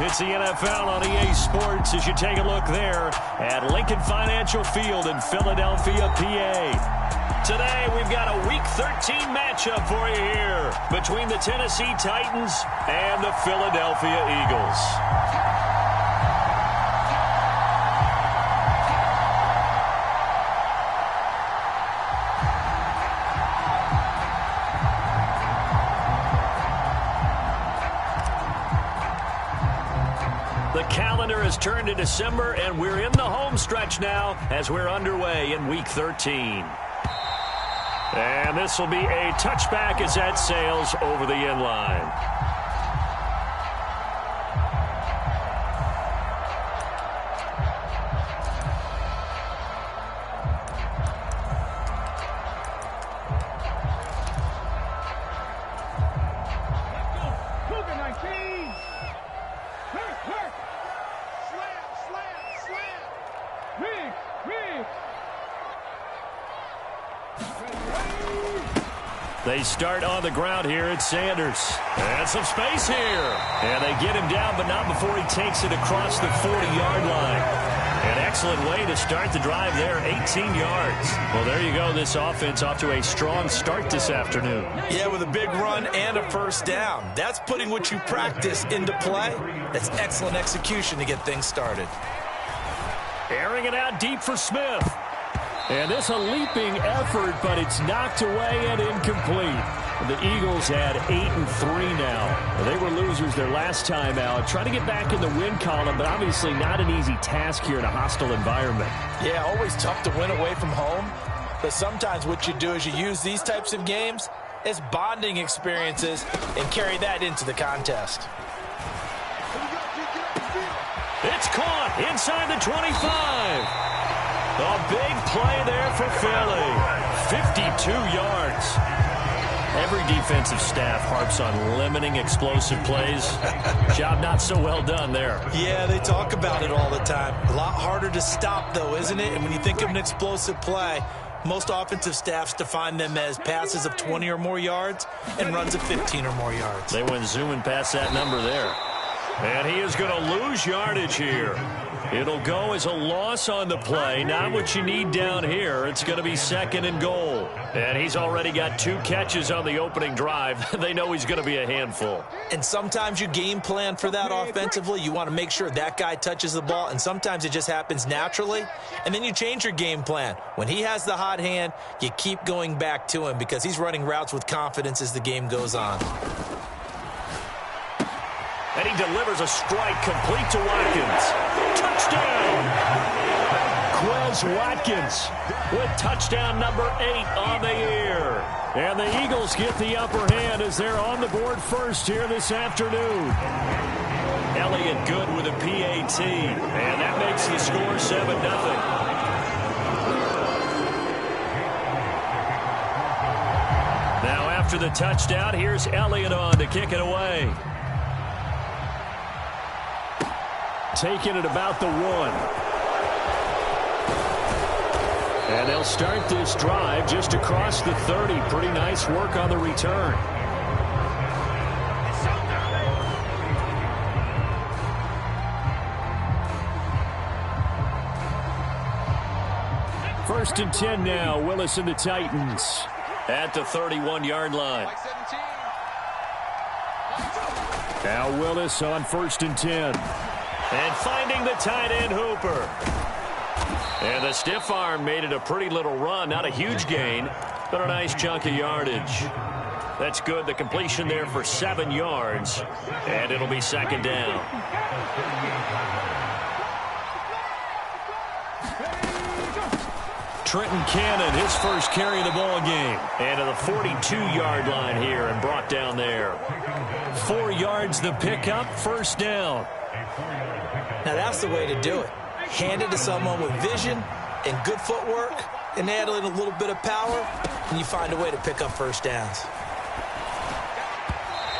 It's the NFL on EA Sports as you take a look there at Lincoln Financial Field in Philadelphia, PA. Today, we've got a Week 13 matchup for you here between the Tennessee Titans and the Philadelphia Eagles. The calendar has turned to December, and we're in the home stretch now as we're underway in Week 13. And this will be a touchback as that sails over the end line. They start on the ground here. It's Sanders. And some space here. And they get him down, but not before he takes it across the 40-yard line. An excellent way to start the drive there, 18 yards. Well, there you go. This offense off to a strong start this afternoon. Yeah, with a big run and a first down. That's putting what you practice into play. That's excellent execution to get things started. Airing it out deep for Smith. And this a leaping effort, but it's knocked away and incomplete. The Eagles had 8-3 now. They were losers their last time out. Trying to get back in the win column, but obviously not an easy task here in a hostile environment. Yeah, always tough to win away from home. But sometimes what you do is you use these types of games as bonding experiences and carry that into the contest. It's caught inside the 25. A big play there for Philly. 52 yards. Every defensive staff harps on limiting explosive plays. Job not so well done there. Yeah, they talk about it all the time. A lot harder to stop, though, isn't it? And when you think of an explosive play, most offensive staffs define them as passes of 20 or more yards and runs of 15 or more yards. They went zooming past that number there. And he is going to lose yardage here. It'll go as a loss on the play. Not what you need down here. It's going to be 2nd and goal. And he's already got 2 catches on the opening drive. They know he's going to be a handful. And sometimes you game plan for that offensively. You want to make sure that guy touches the ball. And sometimes it just happens naturally. And then you change your game plan. When he has the hot hand, you keep going back to him because he's running routes with confidence as the game goes on. And he delivers a strike complete to Watkins. Touchdown! Quez Watkins with touchdown number 8 on the year. And the Eagles get the upper hand as they're on the board first here this afternoon. Elliott good with a PAT. And that makes the score 7-0. Now after the touchdown, here's Elliott on to kick it away. Taking it about the 1. And they'll start this drive just across the 30. Pretty nice work on the return. First and 10 now. Willis and the Titans at the 31-yard line. Now Willis on 1st and 10. And finding the tight end Hooper. And the stiff arm made it a pretty little run. Not a huge gain, but a nice chunk of yardage. That's good. The completion there for 7 yards. And it'll be 2nd down. Trenton Cannon, his first carry of the ball game. And to the 42-yard line here and brought down there. 4 yards the pickup, 1st down. Now that's the way to do it. Hand it to someone with vision and good footwork and add in a little bit of power, and you find a way to pick up 1st downs.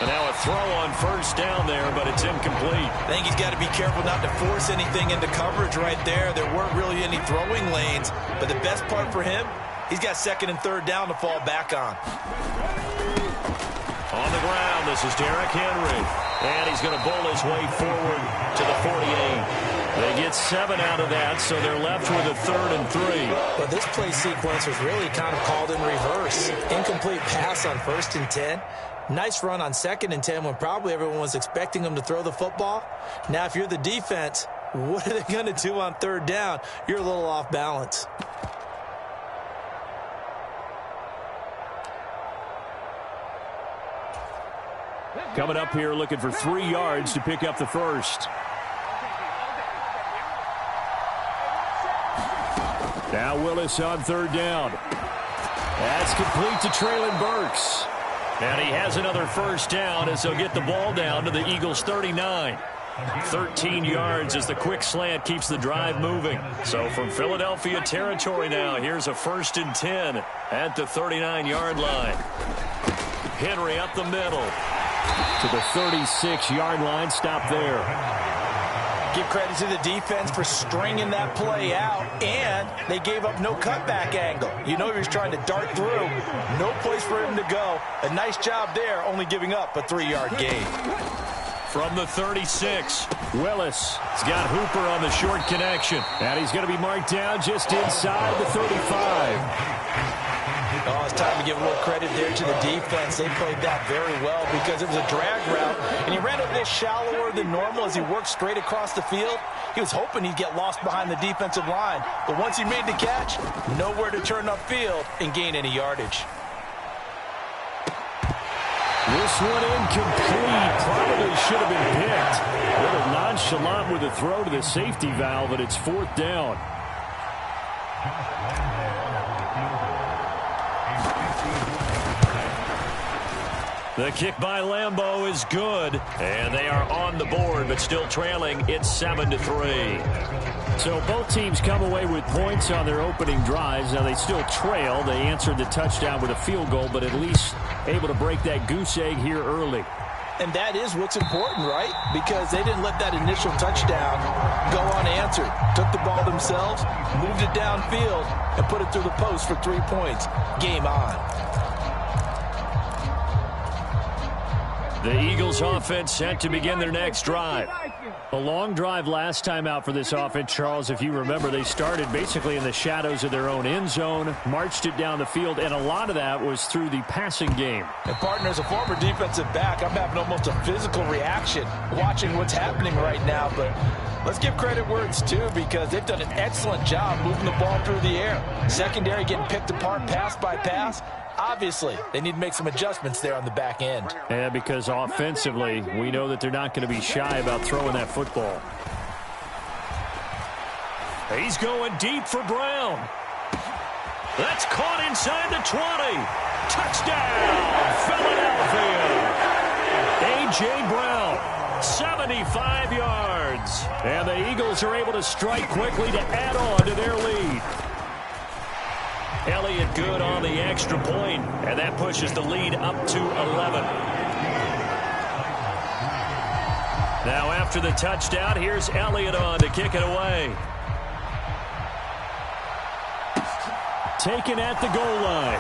And now a throw on 1st down there, but it's incomplete. I think he's got to be careful not to force anything into coverage right there. There weren't really any throwing lanes, but the best part for him, he's got 2nd and 3rd down to fall back on. On the ground, this is Derrick Henry. And he's going to bowl his way forward to the 48. They get 7 out of that, so they're left with a 3rd and 3. Well, this play sequence was really kind of called in reverse. Incomplete pass on 1st and 10. Nice run on 2nd and 10 when probably everyone was expecting them to throw the football. Now, if you're the defense, what are they going to do on 3rd down? You're a little off balance. Coming up here looking for 3 yards to pick up the first. Now Willis on 3rd down. That's complete to Traylon Burks. And he has another first down as they'll get the ball down to the Eagles' 39. 13 yards as the quick slant keeps the drive moving. So from Philadelphia territory now, here's a 1st and 10 at the 39-yard line. Henry up the middle to the 36-yard line. Stop there. Give credit to the defense for stringing that play out, and they gave up no cutback angle. You know he was trying to dart through. No place for him to go. A nice job there, only giving up a 3-yard gain. From the 36, Willis has got Hooper on the short connection. And he's going to be marked down just inside the 35. Oh, it's time to give a little credit there to the defense. They played that very well because it was a drag route, and he ran a little shallower than normal as he worked straight across the field. He was hoping he'd get lost behind the defensive line, but once he made the catch, nowhere to turn upfield and gain any yardage. This one incomplete. Probably should have been picked. A little nonchalant with a throw to the safety valve, but it's 4th down. The kick by Lambeau is good, and they are on the board, but still trailing. It's 7-3. So both teams come away with points on their opening drives. Now they still trail. They answered the touchdown with a field goal, but at least able to break that goose egg here early. And that is what's important, right? Because they didn't let that initial touchdown go unanswered. Took the ball themselves, moved it downfield, and put it through the post for 3 points. Game on. The Eagles offense set to begin their next drive. A long drive last time out for this offense, Charles. If you remember, they started basically in the shadows of their own end zone, marched it down the field, and a lot of that was through the passing game. And partner, as a former defensive back, I'm having almost a physical reaction watching what's happening right now. But let's give credit where it's due because they've done an excellent job moving the ball through the air. Secondary getting picked apart pass by pass. Obviously, they need to make some adjustments there on the back end. Yeah, because offensively, we know that they're not going to be shy about throwing that football. He's going deep for Brown. That's caught inside the 20. Touchdown, Philadelphia. A.J. Brown, 75 yards. And the Eagles are able to strike quickly to add on to their lead. Elliott good on the extra point, and that pushes the lead up to 11. Now after the touchdown, here's Elliott on to kick it away. Taken at the goal line.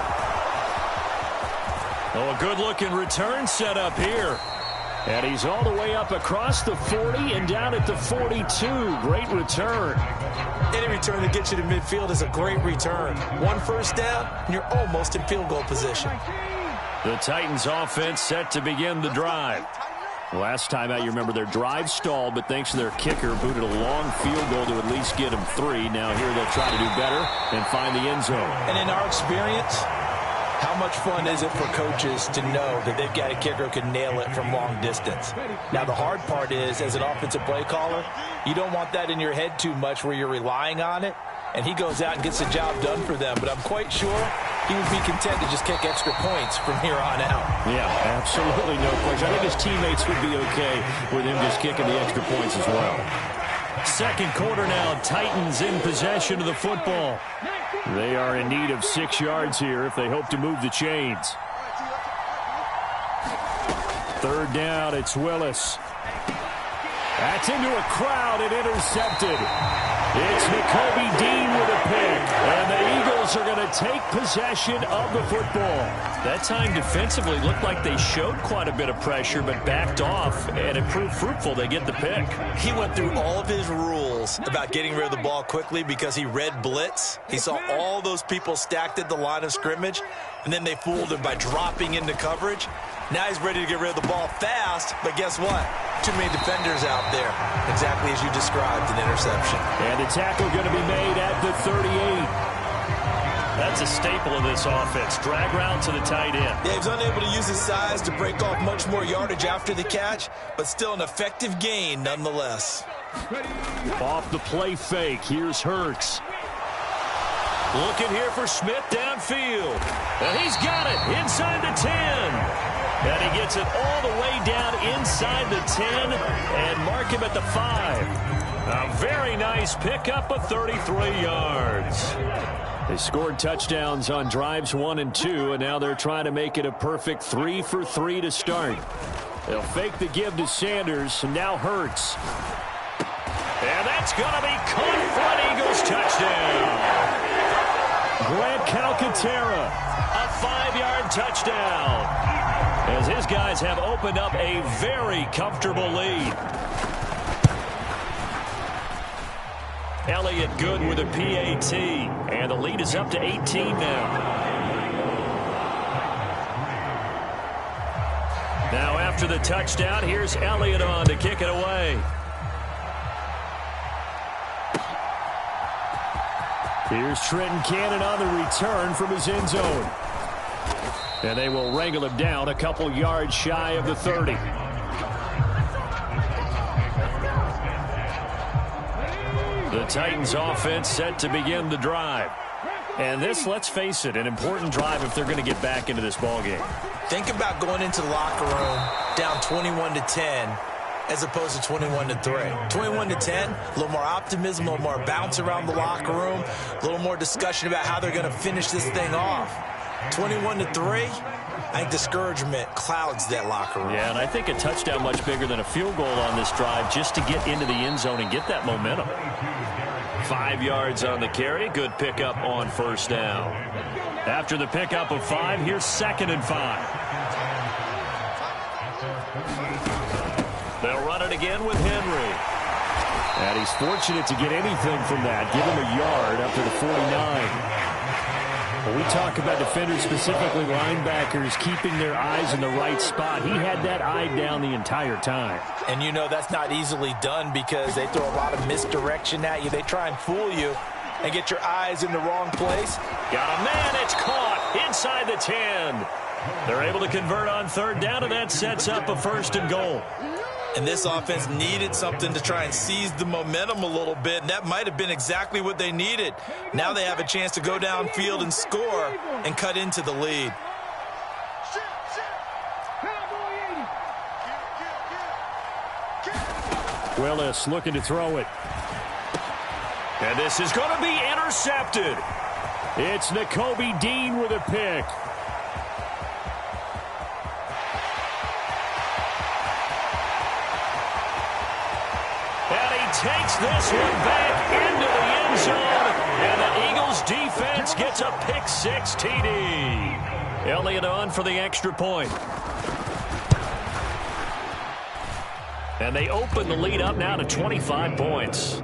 Oh, a good-looking return set up here. And he's all the way up across the 40 and down at the 42. Great return. Any return that gets you to midfield is a great return. 1 first down, and you're almost in field goal position. The Titans offense set to begin the drive. Last time out, you remember their drive stalled, but thanks to their kicker, booted a long field goal to at least get them 3. Now here they'll try to do better and find the end zone. And in our experience, how much fun is it for coaches to know that they've got a kicker who can nail it from long distance? Now, the hard part is, as an offensive play caller, you don't want that in your head too much where you're relying on it, and he goes out and gets the job done for them. But I'm quite sure he would be content to just kick extra points from here on out. Yeah, absolutely no question. I think his teammates would be okay with him just kicking the extra points as well. Second quarter now, Titans in possession of the football. They are in need of 6 yards here if they hope to move the chains. Third down, it's Willis. That's into a crowd and intercepted. It's Nakobe Dean with a pick. And the Eagles are going to take possession of the football. That time defensively looked like they showed quite a bit of pressure but backed off, and it proved fruitful. They get the pick. He went through all of his rules about getting rid of the ball quickly because he read blitz. He saw all those people stacked at the line of scrimmage, and then they fooled him by dropping into coverage. Now he's ready to get rid of the ball fast, but guess what? Too many defenders out there, exactly as you described, an interception. And the tackle going to be made at the 38. That's a staple of this offense. Drag route to the tight end. Yeah, he was unable to use his size to break off much more yardage after the catch, but still an effective gain nonetheless. Off the play fake, here's Hurts. Looking here for Smith downfield. And he's got it inside the 10. And he gets it all the way down inside the 10 and mark him at the 5. A very nice pickup of 33 yards. They scored touchdowns on drives 1 and 2, and now they're trying to make it a perfect 3 for 3 to start. They'll fake the give to Sanders, and now Hurts. And that's going to be caught for an Eagles touchdown. Grant Calcaterra, a 5-yard touchdown, as his guys have opened up a very comfortable lead. Elliott good with a PAT, and the lead is up to 18 now. Now after the touchdown, here's Elliott on to kick it away. Here's Trenton Cannon on the return from his end zone. And they will wrangle him down a couple yards shy of the 30. The Titans offense set to begin the drive. And this, let's face it, an important drive if they're going to get back into this ballgame. Think about going into the locker room down 21-10 as opposed to 21-3. 21-10, a little more optimism, a little more bounce around the locker room, a little more discussion about how they're going to finish this thing off. 21-3, I think discouragement clouds that locker room. Yeah, and I think a touchdown much bigger than a field goal on this drive just to get into the end zone and get that momentum. 5 yards on the carry. Good pickup on first down. After the pickup of 5, here's 2nd and 5. They'll run it again with Henry. And he's fortunate to get anything from that. Give him a yard up to the 49. When we talk about defenders, specifically linebackers, keeping their eyes in the right spot, he had that eye down the entire time. And you know that's not easily done because they throw a lot of misdirection at you. They try and fool you and get your eyes in the wrong place. Got a man, it's caught inside the 10. They're able to convert on 3rd down, and that sets up a 1st and goal. And this offense needed something to try and seize the momentum a little bit, and that might have been exactly what they needed. Now they have a chance to go downfield and score and cut into the lead. Willis looking to throw it. And this is going to be intercepted. It's Nakobe Dean with a pick. Takes this one back into the end zone, and the Eagles defense gets a pick-6 TD. Elliott on for the extra point. And they open the lead up now to 25 points.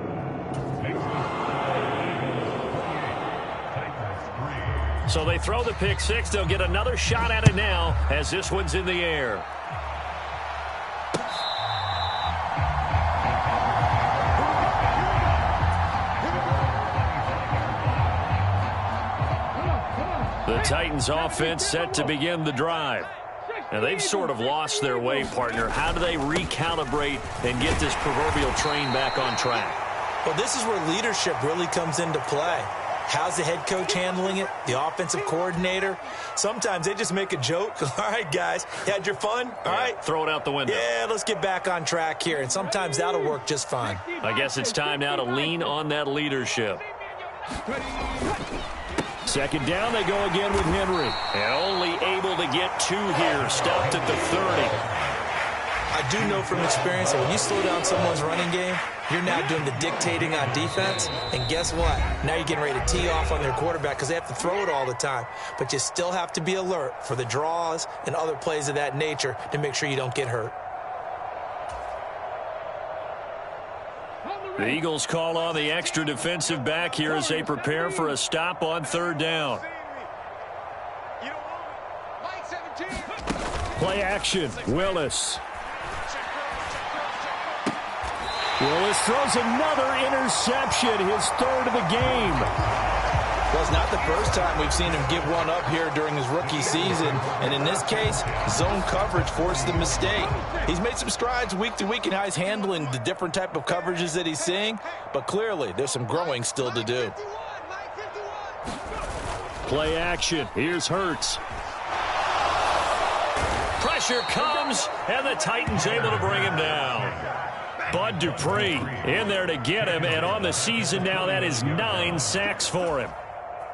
So they throw the pick-6. They'll get another shot at it now as this one's in the air. The Titans offense set to begin the drive. And they've sort of lost their way, partner. How do they recalibrate and get this proverbial train back on track? Well, this is where leadership really comes into play. How's the head coach handling it? The offensive coordinator? Sometimes they just make a joke. All right, guys, you had your fun? All right. Throw it out the window. Yeah, let's get back on track here. And sometimes that'll work just fine. I guess it's time now to lean on that leadership. 2nd down, they go again with Henry. And only able to get 2 here. Stopped at the 30. I do know from experience that when you slow down someone's running game, you're now doing the dictating on defense. And guess what? Now you're getting ready to tee off on their quarterback because they have to throw it all the time. But you still have to be alert for the draws and other plays of that nature to make sure you don't get hurt. The Eagles call on the extra defensive back here as they prepare for a stop on third down. Play action, Willis. Willis throws another interception, his third of the game. Well, it's not the first time we've seen him give one up here during his rookie season. And in this case, zone coverage forced the mistake. He's made some strides week to week in how he's handling the different type of coverages that he's seeing. But clearly, there's some growing still to do. Play action. Here's Hurts. Pressure comes, and the Titans able to bring him down. Bud Dupree in there to get him, and on the season now, that is 9 sacks for him.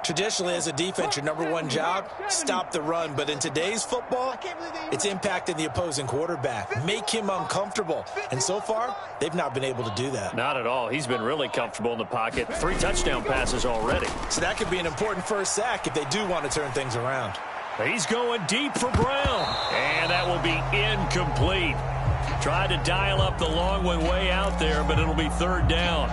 Traditionally, as a defense, your number one job, stop the run. But in today's football, it's impacting the opposing quarterback. Make him uncomfortable. And so far, they've not been able to do that. Not at all. He's been really comfortable in the pocket. 3 touchdown passes already. So that could be an important first sack if they do want to turn things around. He's going deep for Brown. And that will be incomplete. Tried to dial up the long one way out there, but it'll be third down.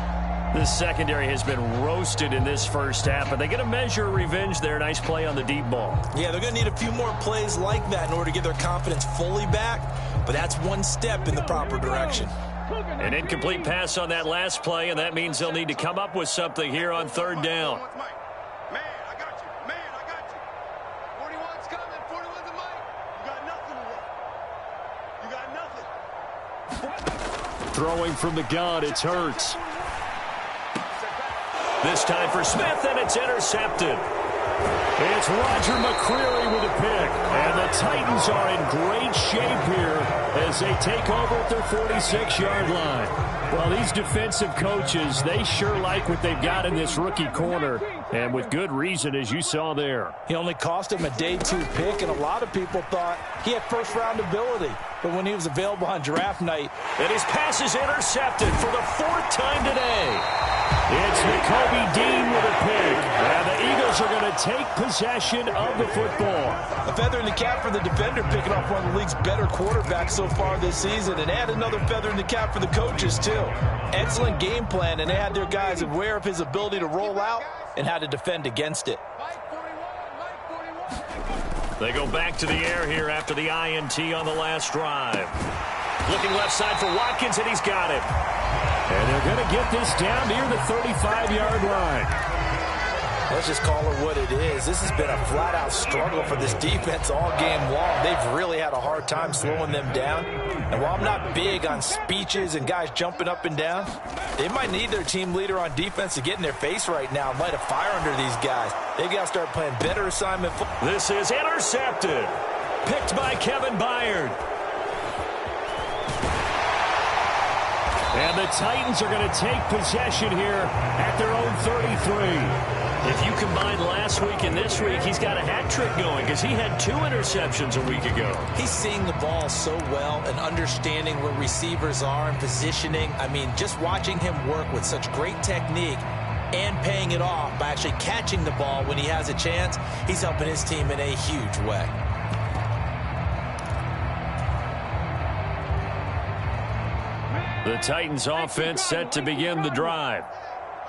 This secondary has been roasted in this first half, but they get a measure of revenge there. Nice play on the deep ball. Yeah, they're going to need a few more plays like that in order to get their confidence fully back, but that's one step in the proper direction. An incomplete pass on that last play, and that means they'll need to come up with something here on third down. Man, I got you. Man, I got you. 41's coming. 41's a Mike. You got nothing today. You got nothing. Throwing from the gun, it's Hurts. This time for Smith, and it's intercepted. It's Roger McCreary with a pick. And the Titans are in great shape here as they take over at their 46-yard line. Well, these defensive coaches, they sure like what they've got in this rookie corner. And with good reason, as you saw there. He only cost him a day 2 pick, and a lot of people thought he had first-round ability. But when he was available on draft night. And his pass is intercepted for the 4th time today. It's Nakobe Dean with a pick. And the Eagles are going to take possession of the football. A feather in the cap for the defender, picking off one of the league's better quarterbacks so far this season. And add another feather in the cap for the coaches, too. Excellent game plan, and they had their guys aware of his ability to roll out and how to defend against it. They go back to the air here after the INT on the last drive. Looking left side for Watkins, and he's got it. And they're going to get this down near the 35-yard line. Let's just call it what it is. This has been a flat-out struggle for this defense all game long. They've really had a hard time slowing them down. And while I'm not big on speeches and guys jumping up and down, they might need their team leader on defense to get in their face right now and light a fire under these guys. They've got to start playing better assignment football. This is intercepted. Picked by Kevin Byard. And the Titans are going to take possession here at their own 33. If you combine last week and this week, he's got a hat trick going because he had 2 interceptions a week ago. He's seeing the ball so well and understanding where receivers are and positioning. I mean, just watching him work with such great technique and paying it off by actually catching the ball when he has a chance, he's helping his team in a huge way. The Titans offense set to begin the drive.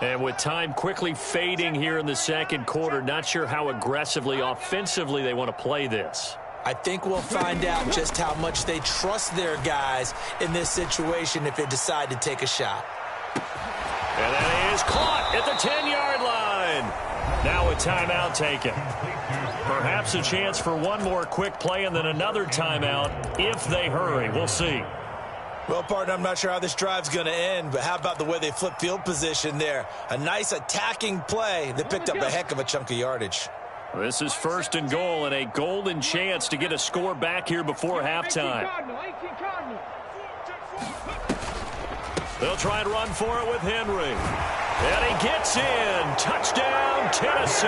And with time quickly fading here in the second quarter, not sure how aggressively, offensively they want to play this. I think we'll find out just how much they trust their guys in this situation if they decide to take a shot. And that is caught at the 10-yard line. Now a timeout taken. Perhaps a chance for one more quick play and then another timeout if they hurry. We'll see. Well, partner, I'm not sure how this drive's going to end, but how about the way they flip field position there? A nice attacking play. They picked up a heck of a chunk of yardage. This is 1st and goal and a golden chance to get a score back here before halftime. They'll try and run for it with Henry. And he gets in. Touchdown, Tennessee.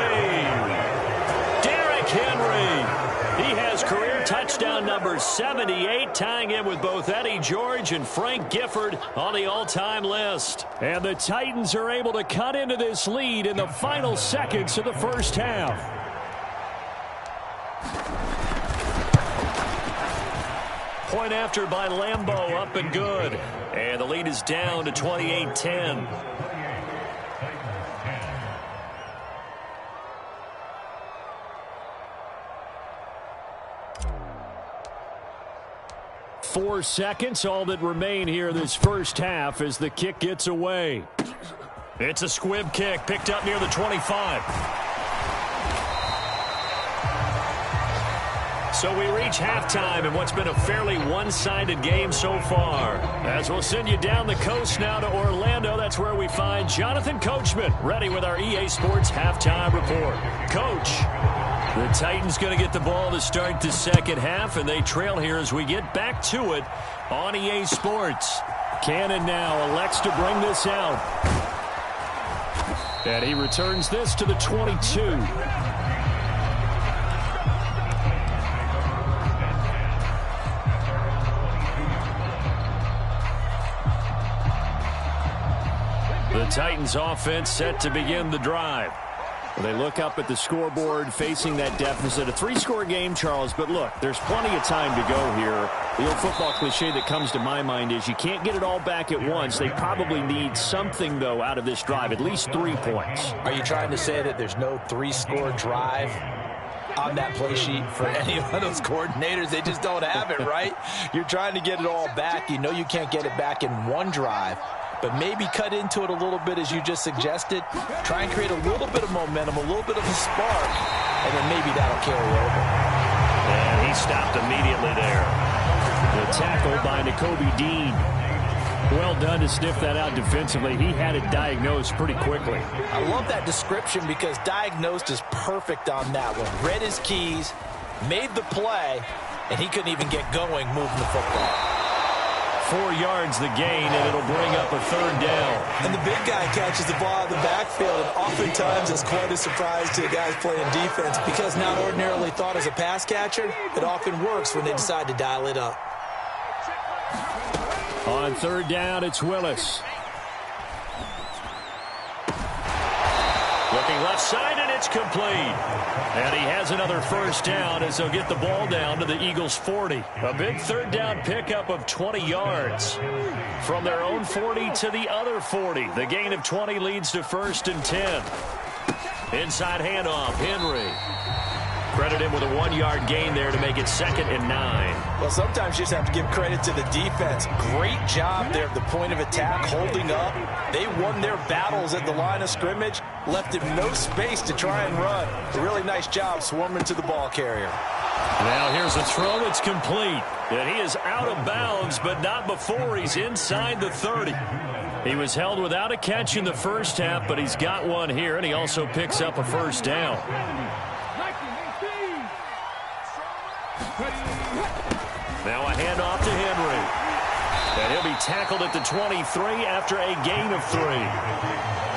Derrick Derrick Henry. He has career touchdown number 78, tying him with both Eddie George and Frank Gifford on the all-time list. And the Titans are able to cut into this lead in the final seconds of the first half. Point after by Lambeau, up and good. And the lead is down to 28-10. Four seconds, all that remain here this first half as the kick gets away. It's a squib kick picked up near the 25. So we reach halftime in what's been a fairly one-sided game so far. As we'll send you down the coast now to Orlando, that's where we find Jonathan Coachman ready with our EA Sports halftime report. Coach, the Titans going to get the ball to start the second half, and they trail here as we get back to it on EA Sports. Cannon now elects to bring this out. And he returns this to the 22. The Titans offense set to begin the drive. They look up at the scoreboard facing that deficit. A three-score game, Charles, but look, there's plenty of time to go here. The old football cliche that comes to my mind is you can't get it all back at once. They probably need something, though, out of this drive, at least 3 points. Are you trying to say that there's no three-score drive on that play sheet for any of those coordinators? They just don't have it, right? You're trying to get it all back. You know you can't get it back in one drive. But maybe cut into it a little bit, as you just suggested. Try and create a little bit of momentum, a little bit of a spark, and then maybe that'll carry over. And he stopped immediately there. The tackle by Nakobe Dean. Well done to sniff that out defensively. He had it diagnosed pretty quickly. I love that description because diagnosed is perfect on that one. Read his keys, made the play, and he couldn't even get going moving the football. 4 yards the gain, and it'll bring up a third down. And the big guy catches the ball out of the backfield, and oftentimes it's quite a surprise to the guys playing defense because not ordinarily thought as a pass catcher, it often works when they decide to dial it up. On third down, it's Willis. Looking left side, and it's complete. And he has another first down as they'll get the ball down to the Eagles' 40. A big third down pickup of 20 yards. From their own 40 to the other 40. The gain of 20 leads to first and 10. Inside handoff, Henry. Credit him with a 1-yard gain there to make it 2nd and 9. Well, sometimes you just have to give credit to the defense. Great job there at the point of attack, holding up. They won their battles at the line of scrimmage, left him no space to try and run. A really nice job swarming to the ball carrier. Now here's a throw that's complete. And he is out of bounds, but not before he's inside the 30. He was held without a catch in the first half, but he's got one here, and he also picks up a first down. Now a handoff to Henry. And he'll be tackled at the 23 after a gain of 3.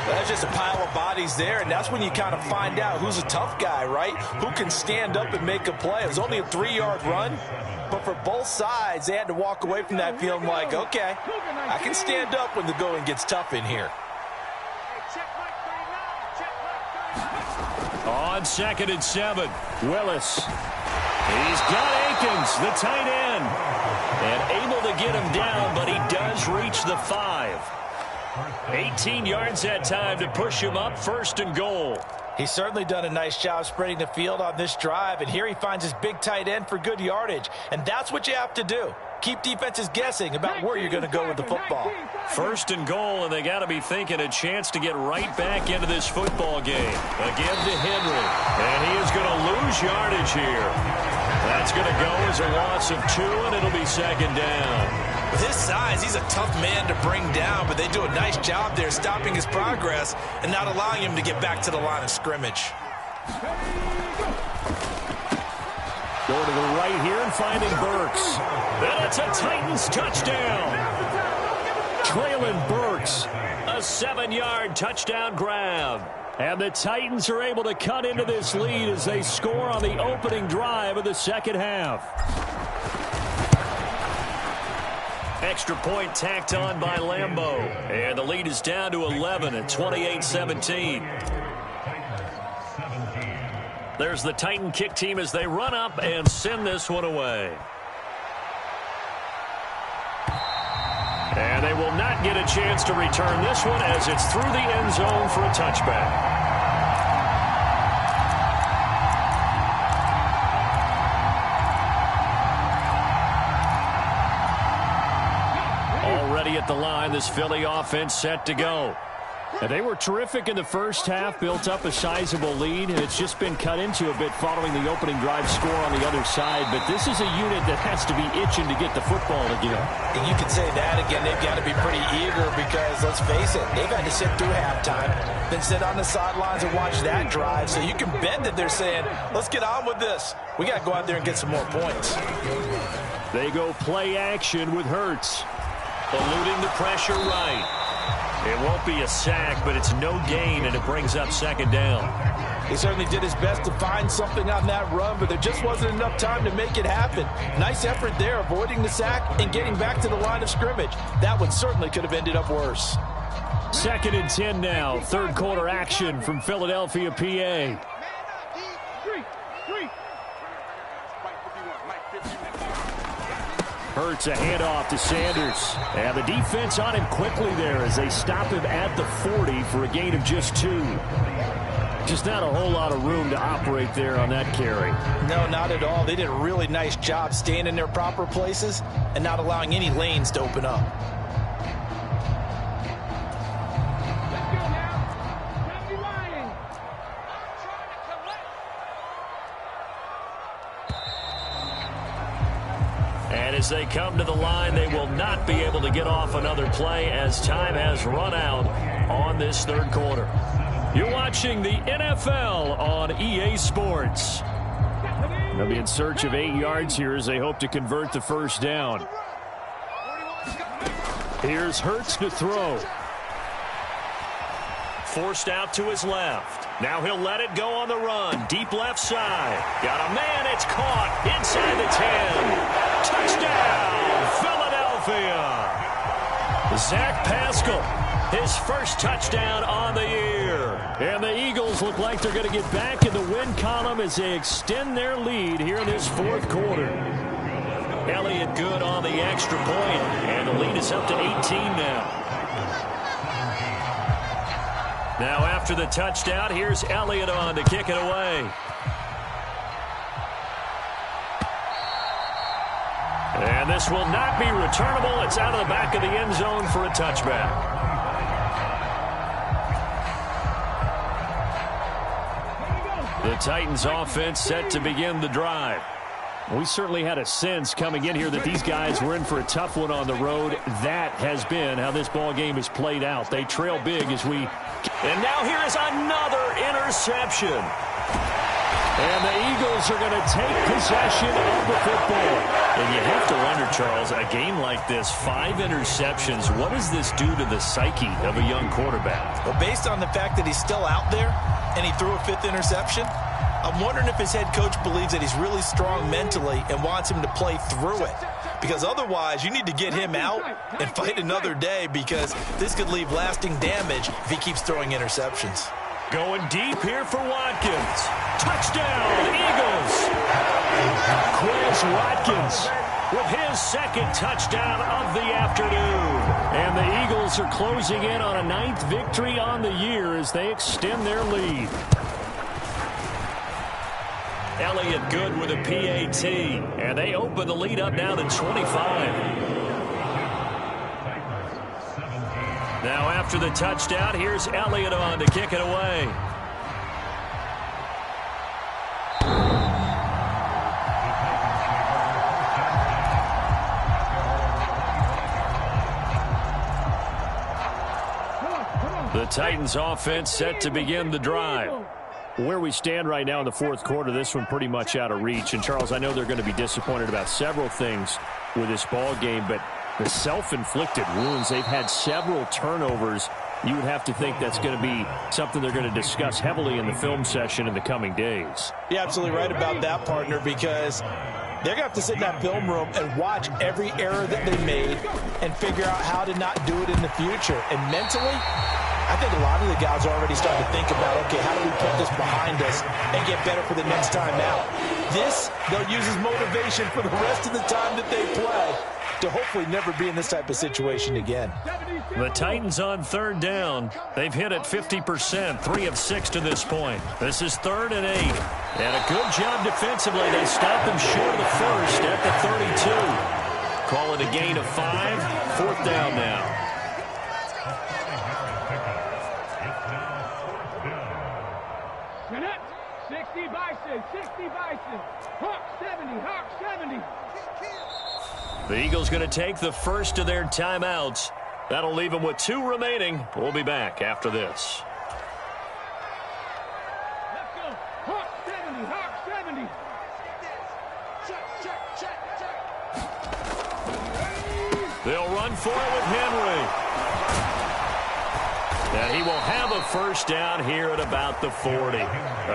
That's just a pile of bodies there, and that's when you kind of find out who's a tough guy, right? Who can stand up and make a play. It was only a 3-yard run, but for both sides, they had to walk away from that feeling like, okay, I can stand up when the going gets tough in here. On 2nd and 7, Willis. He's got Akins, the tight end, and able to get him down, but he does reach the 5. 18 yards that time to push him up, 1st and goal. He's certainly done a nice job spreading the field on this drive, and here he finds his big tight end for good yardage, and that's what you have to do. Keep defenses guessing about where you're going to go with the football. 1st and goal, and they got to be thinking a chance to get right back into this football game. Again to Henry, and he is going to lose yardage here. That's going to go as a loss of 2, and it'll be 2nd down. With his size, he's a tough man to bring down, but they do a nice job there stopping his progress and not allowing him to get back to the line of scrimmage. Going to the right here and finding Burks. And it's a Titans touchdown. Traylon Burks yards. A 7-yard touchdown grab. And the Titans are able to cut into this lead as they score on the opening drive of the second half. Extra point tacked on by Lambeau. And the lead is down to 11 at 28-17. There's the Titan kick team as they run up and send this one away. And they will not get a chance to return this one as it's through the end zone for a touchback. Already at the line, this Philly offense set to go. And they were terrific in the first half, built up a sizable lead, and it's just been cut into a bit following the opening drive score on the other side. But this is a unit that has to be itching to get the football again. And you can say that again. They've got to be pretty eager because, let's face it, they've had to sit through halftime, then sit on the sidelines and watch that drive. So you can bet that they're saying, let's get on with this. We got to go out there and get some more points. They go play action with Hurts. Eluding the pressure right. It won't be a sack, but it's no gain, and it brings up second down. He certainly did his best to find something on that run, but there just wasn't enough time to make it happen. Nice effort there, avoiding the sack and getting back to the line of scrimmage. That one certainly could have ended up worse. 2nd and 10 now. Third quarter action from Philadelphia, PA. Hurts a handoff to Sanders. And the defense on him quickly there as they stop him at the 40 for a gain of just 2. Just not a whole lot of room to operate there on that carry. No, not at all. They did a really nice job staying in their proper places and not allowing any lanes to open up. And as they come to the line, they will not be able to get off another play as time has run out on this third quarter. You're watching the NFL on EA Sports. They'll be in search of 8 yards here as they hope to convert the first down. Here's Hurts to throw. Forced out to his left. Now he'll let it go on the run. Deep left side. Got a man. It's caught inside the 10. Touchdown, Philadelphia. Zach Pascal, his first touchdown on the year. And the Eagles look like they're going to get back in the win column as they extend their lead here in this fourth quarter. Elliott good on the extra point, and the lead is up to 18 now. Now after the touchdown, here's Elliott on to kick it away. And this will not be returnable. It's out of the back of the end zone for a touchback. The Titans offense set to begin the drive. We certainly had a sense coming in here that these guys were in for a tough one on the road. That has been how this ball game is played out. They trail big as we... And now here is another interception. And the Eagles are going to take possession of the football. And you have to wonder, Charles, a game like this, 5 interceptions, what does this do to the psyche of a young quarterback? Well, based on the fact that he's still out there and he threw a 5th interception, I'm wondering if his head coach believes that he's really strong mentally and wants him to play through it. Because otherwise, you need to get him out and fight another day because this could leave lasting damage if he keeps throwing interceptions. Going deep here for Watkins. Touchdown, Eagles. Quez Watkins with his 2nd touchdown of the afternoon. And the Eagles are closing in on a 9th victory on the year as they extend their lead. Elliott good with a PAT. And they open the lead up now to 25. Now after the touchdown, here's Elliott on to kick it away. The Titans offense set to begin the drive. Where we stand right now in the fourth quarter, this one pretty much out of reach. And, Charles, I know they're going to be disappointed about several things with this ball game, but The self-inflicted wounds. They've had several turnovers. You would have to think that's going to be something they're going to discuss heavily in the film session in the coming days. You're absolutely right about that, partner, because they're going to have to sit in that film room and watch every error that they made and figure out how to not do it in the future. And mentally, I think a lot of the guys are already starting to think about, okay, how do we put this behind us and get better for the next time out? This, they'll use as motivation for the rest of the time that they play to hopefully never be in this type of situation again. The Titans on third down. They've hit it 50%, 3 of 6 to this point. This is 3rd and 8. And a good job defensively. They stopped them short of the first at the 32. Call it a gain of 5. 4th down now. Connect. 60 Bison, 60 Bison. Hawk 70, Hawk 70. The Eagles going to take the first of their timeouts. That'll leave them with 2 remaining. We'll be back after this. Let's go. Hawk 70, Hawk 70. Check. They'll run for it with Henry. And he will have a first down here at about the 40.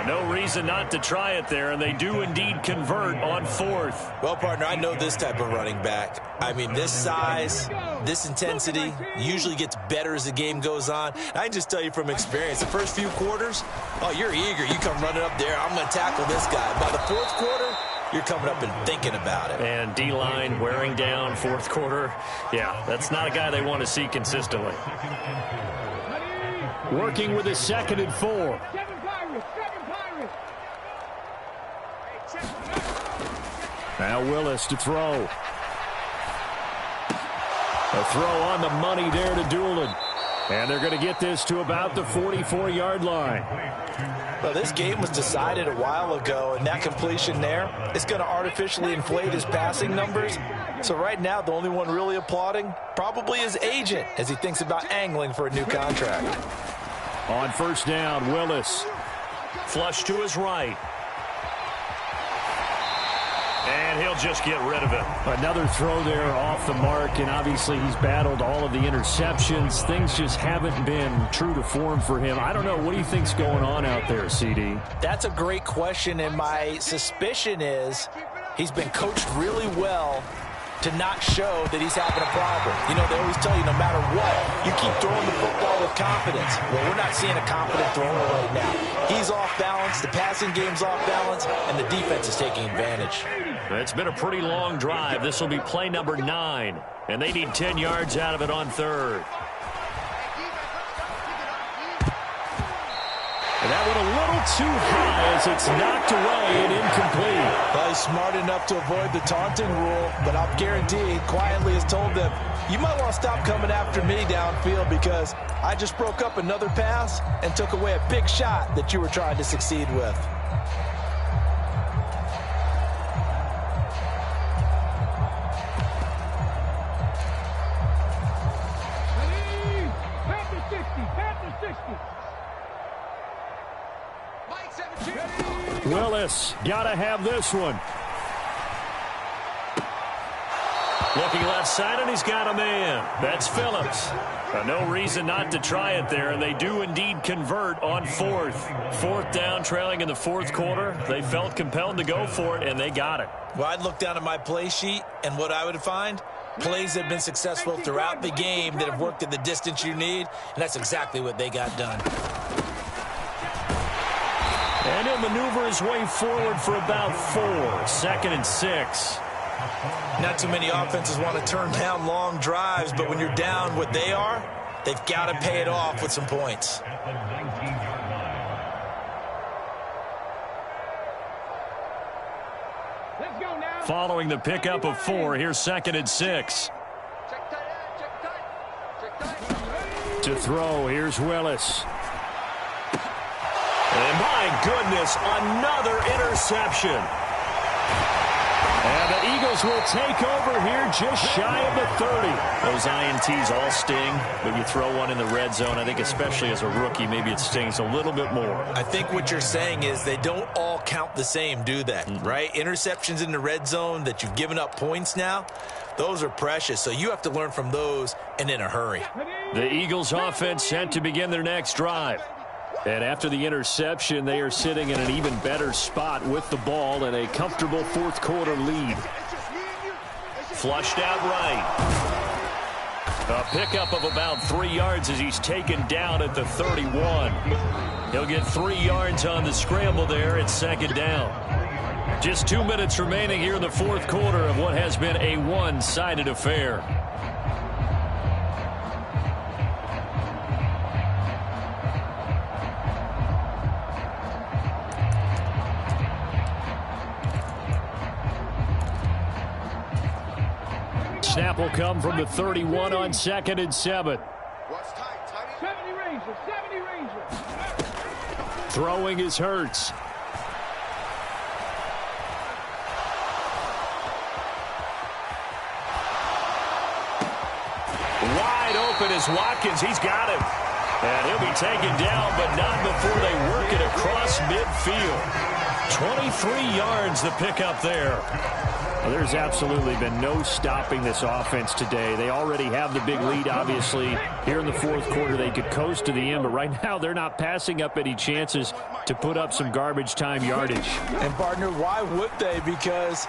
No reason not to try it there, and they do indeed convert on 4th. Well, partner, I know this type of running back. I mean, this size, this intensity usually gets better as the game goes on. I can just tell you from experience, the first few quarters, oh, you're eager. You come running up there, I'm going to tackle this guy. By the 4th quarter, you're coming up and thinking about it. And D-line wearing down 4th quarter. Yeah, that's not a guy they want to see consistently. Working with a 2nd and 4. Now Willis to throw. A throw on the money there to Doolin. And they're going to get this to about the 44-yard line. Well, this game was decided a while ago, and that completion there is going to artificially inflate his passing numbers. So right now, the only one really applauding probably his agent as he thinks about angling for a new contract. On 1st down, Willis. Flush to his right. And he'll just get rid of it. Another throw there off the mark, and obviously he's battled all of the interceptions. Things just haven't been true to form for him. I don't know. What do you think's going on out there, CD? That's a great question, and my suspicion is he's been coached really well to not show that he's having a problem. You know, they always tell you no matter what, you keep throwing the football with confidence. Well, we're not seeing a confident thrower right now. He's off balance, the passing game's off balance, and the defense is taking advantage. It's been a pretty long drive. This will be play number 9, and they need 10 yards out of it on 3rd. And that went a little too high as it's knocked away and incomplete. Well, he's smart enough to avoid the taunting rule, but I'll guarantee he quietly has told them, you might want to stop coming after me downfield because I just broke up another pass and took away a big shot that you were trying to succeed with. Willis, gotta have this one. Looking left side, and he's got a man. That's Phillips. No reason not to try it there, and they do indeed convert on 4th. 4th down, trailing in the 4th quarter. They felt compelled to go for it, and they got it. Well, I'd look down at my play sheet, and what I would find, plays that have been successful throughout the game that have worked at the distance you need, and that's exactly what they got done. And he'll maneuver his way forward for about 4. 2nd and 6. Not too many offenses want to turn down long drives, but when you're down what they are, they've got to pay it off with some points. Let's go now. Following the pickup of 4, here's 2nd and 6. To throw, here's Willis. And my goodness, another interception. And the Eagles Eagles will take over here just shy of the 30. Those INTs all sting, but you throw one in the red zone, I think especially as a rookie, maybe it stings a little bit more. I think what you're saying is they don't all count the same, do they? Right? Interceptions in the red zone that you've given up points now, those are precious. So you have to learn from those and in a hurry. The Eagles offense set to begin their next drive. And after the interception, they are sitting in an even better spot with the ball and a comfortable fourth quarter lead. Flushed out right. A pickup of about 3 yards as he's taken down at the 31. He'll get 3 yards on the scramble there at second down. Just 2 minutes remaining here in the fourth quarter of what has been a one-sided affair. Snap will come from the 31 on 2nd and 7. 70 Rangers, 70 Rangers. Throwing is Hurts. Wide open is Watkins. He's got him. And he'll be taken down, but not before they work it across midfield. 23 yards the pickup there. Well, there's absolutely been no stopping this offense today. They already have the big lead, obviously. Here in the fourth quarter, they could coast to the end, but right now they're not passing up any chances to put up some garbage time yardage. And, partner, why would they? Because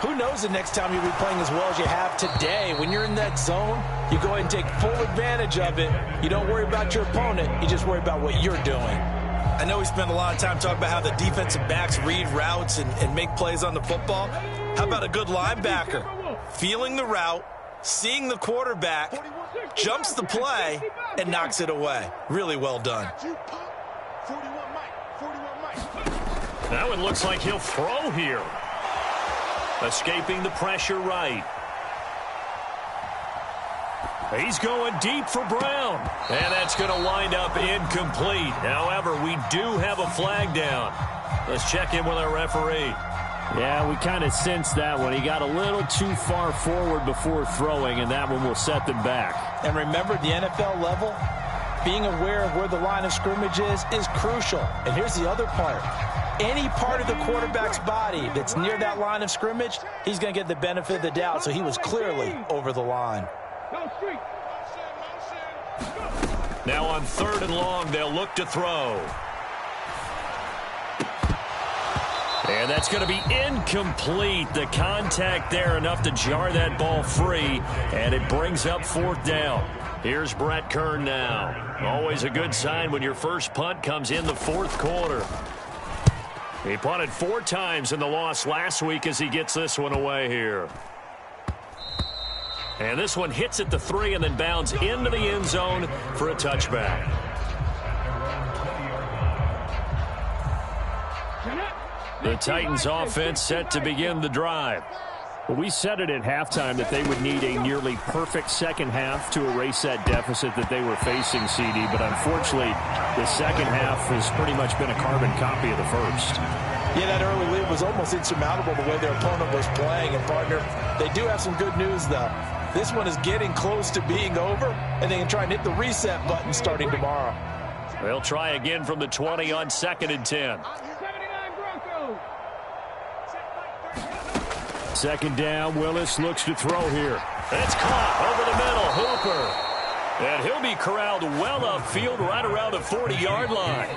who knows the next time you'll be playing as well as you have today. When you're in that zone, you go ahead and take full advantage of it. You don't worry about your opponent. You just worry about what you're doing. I know we spent a lot of time talking about how the defensive backs read routes and make plays on the football. How about a good linebacker? Feeling the route, seeing the quarterback, jumps the play, and knocks it away. Really well done. That one looks like he'll throw here. Escaping the pressure right. He's going deep for Brown. And that's going to wind up incomplete. However, we do have a flag down. Let's check in with our referee. Yeah, we kind of sensed that one. He got a little too far forward before throwing, and that one will set them back. And remember, the NFL level, being aware of where the line of scrimmage is crucial. And here's the other part. Any part of the quarterback's body that's near that line of scrimmage, he's going to get the benefit of the doubt. So he was clearly over the line. Now on 3rd and long, they'll look to throw. And that's going to be incomplete. The contact there enough to jar that ball free, and it brings up 4th down. Here's Brett Kern now. Always a good sign when your first punt comes in the 4th quarter. He punted 4 times in the loss last week as he gets this one away here. And this one hits at the 3 and then bounds into the end zone for a touchback. The Titans offense set to begin the drive. Well, we said it at halftime that they would need a nearly perfect second half to erase that deficit that they were facing, CD. But unfortunately, the second half has pretty much been a carbon copy of the first. Yeah, that early lead was almost insurmountable the way their opponent was playing. And, partner, they do have some good news, though. This one is getting close to being over, and they can try and hit the reset button starting tomorrow. They'll try again from the 20 on 2nd and 10. 79 Broncos. 2nd down, Willis looks to throw here. It's caught over the middle, Hooper. And he'll be corralled well upfield right around the 40-yard line.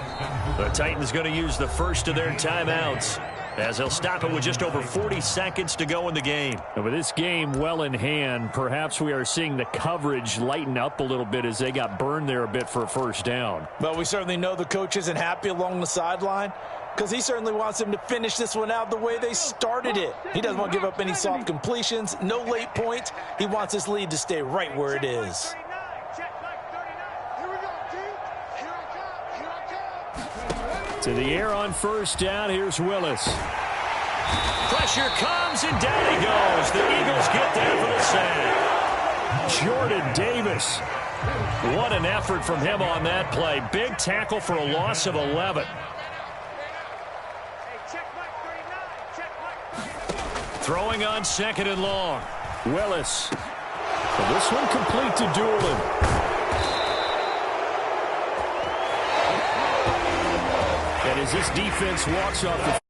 The Titans going to use the first of their timeouts, as they'll stop it with just over 40 seconds to go in the game. And with this game well in hand, perhaps we are seeing the coverage lighten up a little bit as they got burned there a bit for a first down. But we certainly know the coach isn't happy along the sideline, because he certainly wants them to finish this one out the way they started it. He doesn't want to give up any soft completions, no late points. He wants this lead to stay right where it is. To the air on first down, here's Willis. Pressure comes, and down he goes. The Eagles get there for the sack. Jordan Davis. What an effort from him on that play. Big tackle for a loss of 11. Throwing on 2nd and long. Willis. And this one complete to Doolin. And as this defense walks off the